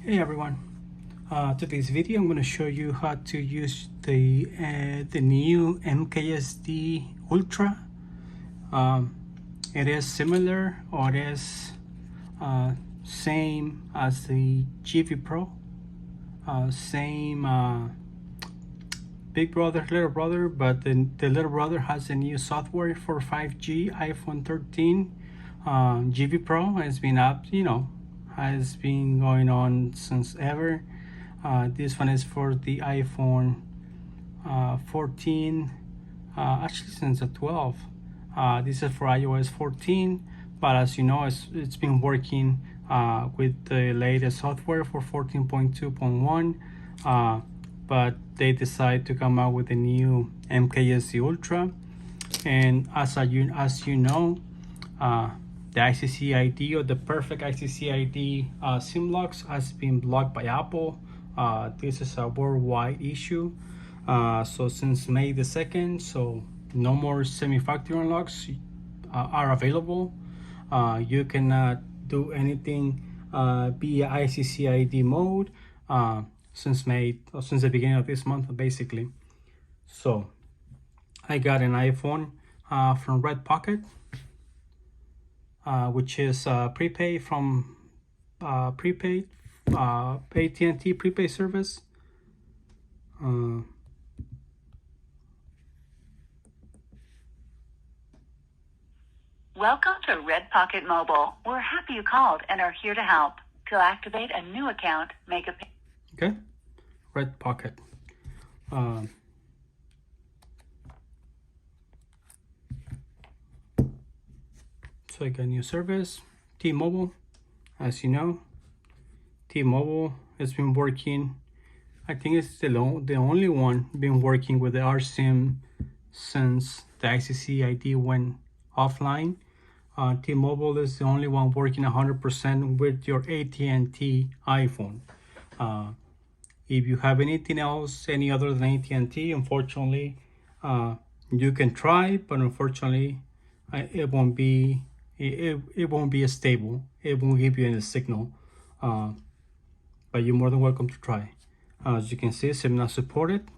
Hey everyone, today's video I'm going to show you how to use the new MKSD Ultra. It is similar, or it is same as the GV Pro, same big brother, little brother, but the little brother has a new software for 5G iPhone 13. GV Pro has been up, has been going on since ever. This one is for the iPhone 14, actually since the 12. This is for iOS 14, but as you know, it's been working with the latest software for 14.2.1, but they decide to come out with a new MKSD Ultra. And as you know, the ICC ID, or the perfect ICC ID SIM locks, has been blocked by Apple. This is a worldwide issue. So since May the 2nd, so no more semi-factory unlocks are available. You cannot do anything via ICC ID mode since the beginning of this month, basically. So I got an iPhone from RedPocket, which is prepaid from AT&T prepaid service. Welcome to RedPocket Mobile. We're happy you called and are here to help. To activate a new account, make a okay, RedPocket. So I got a new service, T-Mobile. As you know, T-Mobile has been working. I think it's the only one been working with the RSIM since the ICC ID went offline. T-Mobile is the only one working 100% with your AT&T iPhone. If you have anything else, any other than AT&T, unfortunately, you can try, but unfortunately, it won't be stable. It won't give you any signal. But you're more than welcome to try. As you can see, SIM not supported,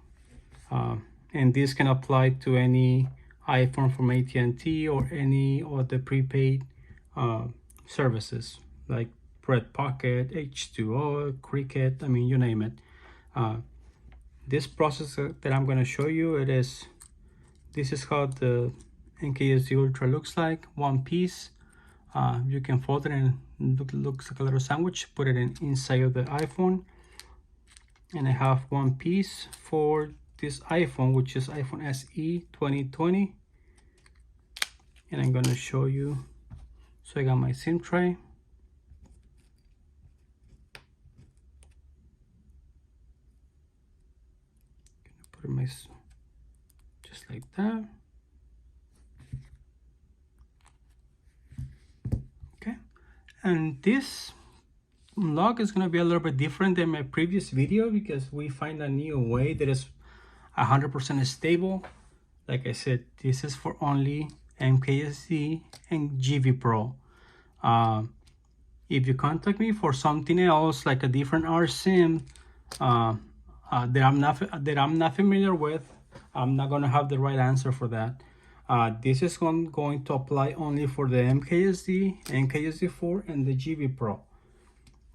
and this can apply to any iPhone from AT&T or any of the prepaid services like RedPocket, H2O, Cricket. I mean, you name it. This process that I'm going to show you, this is how the MKSD Ultra looks like. One piece. You can fold it and looks like a little sandwich. Put it inside of the iPhone. And I have one piece for this iPhone, which is iPhone SE 2020. And I'm going to show you. So I got my SIM tray. Put it just like that. Okay. And this lock is going to be a little bit different than my previous video because we find a new way that is 100% stable. Like I said, this is for only MKSD and GV Pro. If you contact me for something else, like a different RSIM that I'm not familiar with, I'm not going to have the right answer for that. This is going to apply only for the MKSD, MKSD4, and the GV Pro.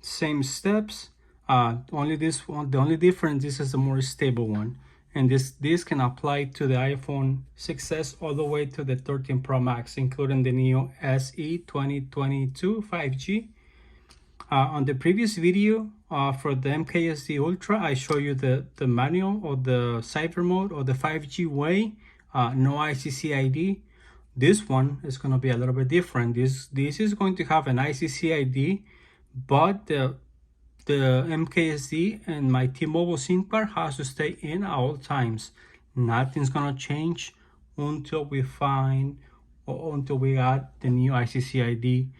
Same steps. Only this one. The only difference, this is a more stable one, and this can apply to the iPhone 6s all the way to the 13 Pro Max, including the new SE 2022 5G. On the previous video for the MKSD Ultra, I show you the manual or the cipher mode or the 5G way, no ICC ID. This one is going to be a little bit different. This is going to have an ICC ID, but the MKSD and my T-Mobile SIM card has to stay in at all times. Nothing's going to change until we find or until we add the new ICC ID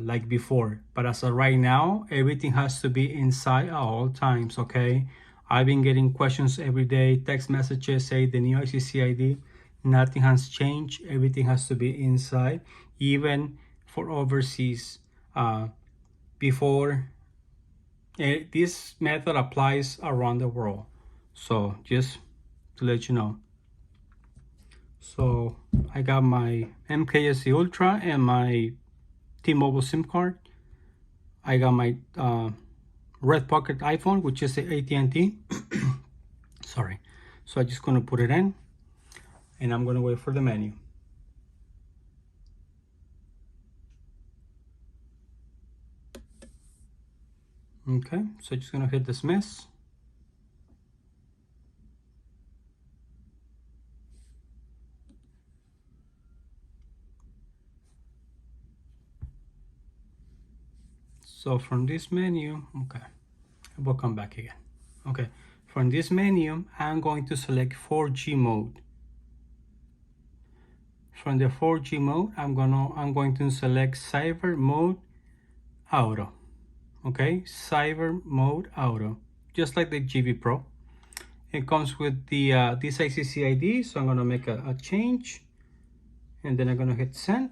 like before. But as of right now, everything has to be inside at all times, okay? I've been getting questions every day, text messages say the new ICC ID. Nothing has changed. Everything has to be inside, even for overseas. Before This method applies around the world. So just to let you know. So I got my MKSD Ultra and my T-Mobile SIM card. I got my RedPocket iPhone, which is the AT&T. Sorry. So I'm just gonna put it in, and I'm gonna wait for the menu. Okay, so just gonna hit dismiss. So from this menu, okay, we'll come back again. Okay, from this menu, I'm going to select 4G mode. From the 4G mode, I'm going to select Cyber Mode Auto. Okay, Cyber Mode Auto, just like the GB Pro. It comes with the this ICC ID, so I'm gonna make a change, and then I'm gonna hit send,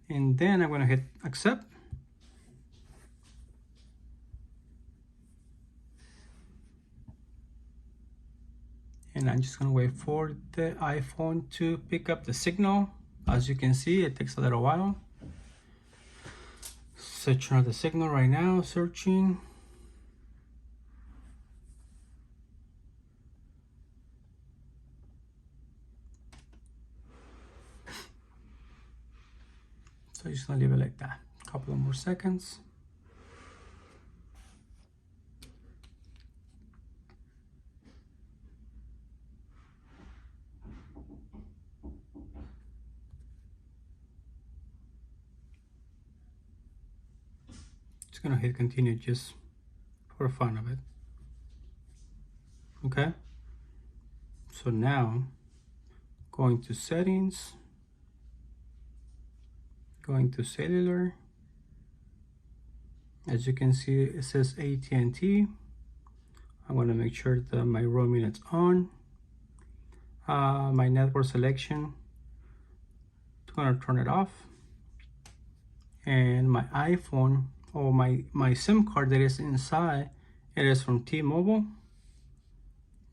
and then I'm gonna hit accept. And I'm just gonna wait for the iPhone to pick up the signal. As you can see, it takes a little while. Searching out the signal right now, searching. So just gonna leave it like that. A couple of more seconds. Just gonna hit continue just for fun of it. Okay. So now, going to settings, going to cellular. As you can see, it says AT&T. I want to make sure that my roaming is on. My network selection, I'm gonna turn it off. And my iPhone, or my SIM card that is inside, it is from T-Mobile.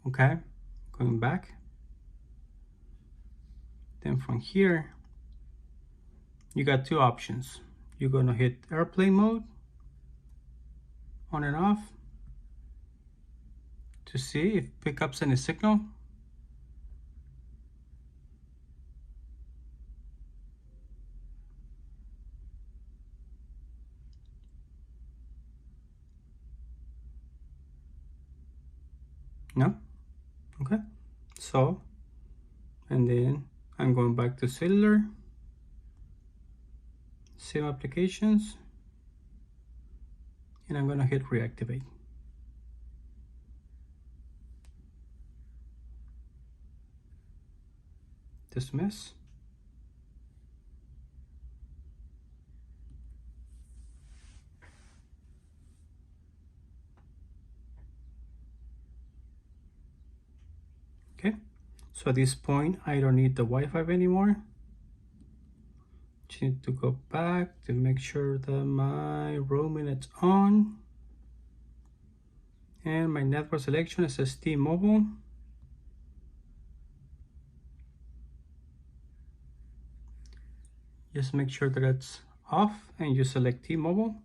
Okay, going back. Then from here, you got two options. You're gonna hit airplane mode, on and off, to see if it picks up any signal. No? Okay. So, and then I'm going back to cellular, SIM applications, and I'm gonna hit reactivate. Dismiss. Okay, so at this point, I don't need the Wi-Fi anymore. Just need to go back to make sure that my roaming is on. And my network selection is T-Mobile. Just make sure that it's off and you select T-Mobile.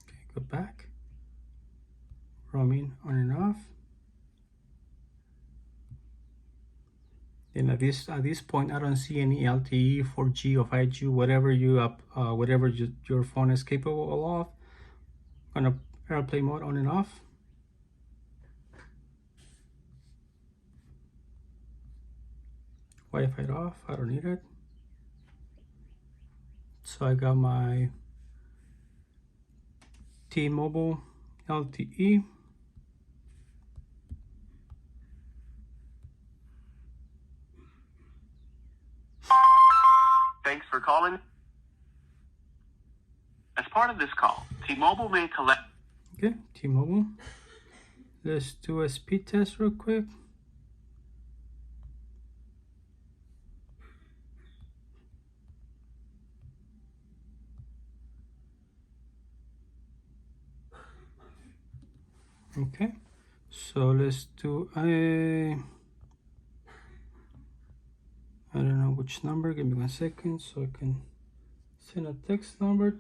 Okay, go back. Roaming on and off. And at this point, I don't see any LTE, 4G, or 5G, whatever your phone is capable of. I'm gonna airplane mode on and off. Wi-Fi off. I don't need it. So I got my T-Mobile LTE. Thanks for calling. As part of this call, T-Mobile may collect Okay, T-Mobile. Let's do a speed test real quick. Okay, so let's do I don't know which number. Give me 1 second so I can send a text number.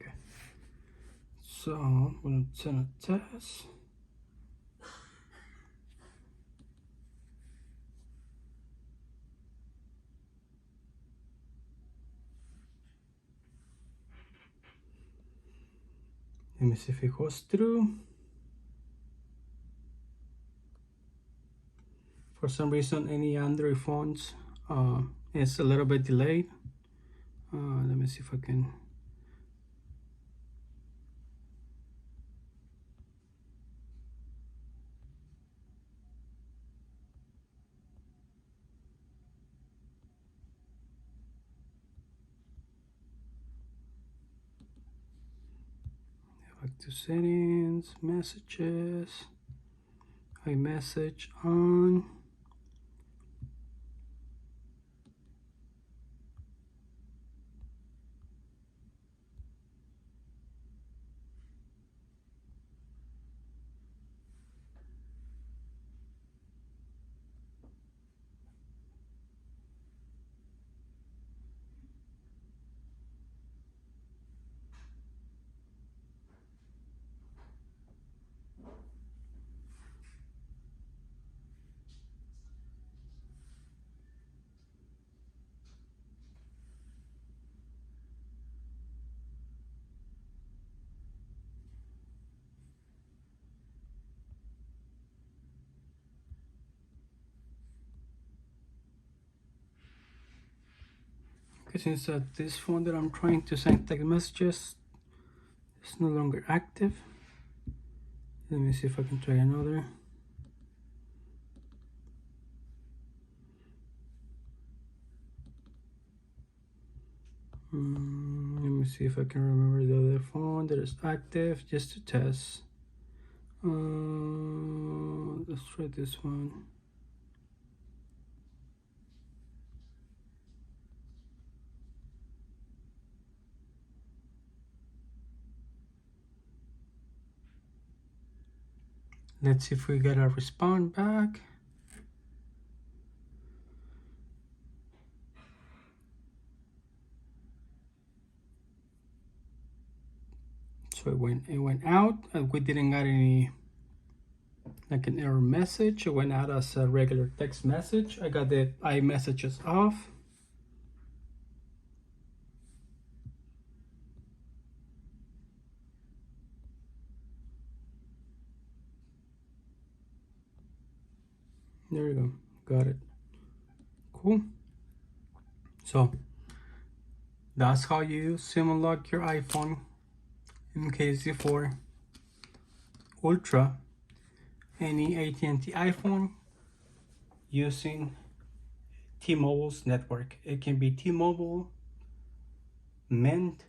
Okay, so I'm gonna send a test. Let me see if it goes through. For some reason, any Android phones, it's a little bit delayed. Let me see if I can. Back to settings, messages, iMessage on. Okay, since this phone that I'm trying to send text messages is no longer active, let me see if I can try another. Let me see if I can remember the other phone that is active just to test. Let's try this one. Let's see if we get a response back. So it went out, and we didn't get any like an error message. It went out as a regular text message. I got the iMessages off. There you go, got it. Cool. So that's how you SIM unlock your iPhone MKSD4 Ultra, any AT&T iPhone using T-Mobile's network. It can be T-Mobile, Mint,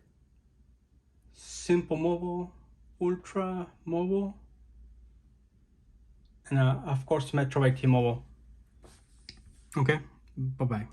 Simple Mobile, Ultra Mobile, and of course Metro by T-Mobile. Okay, bye-bye.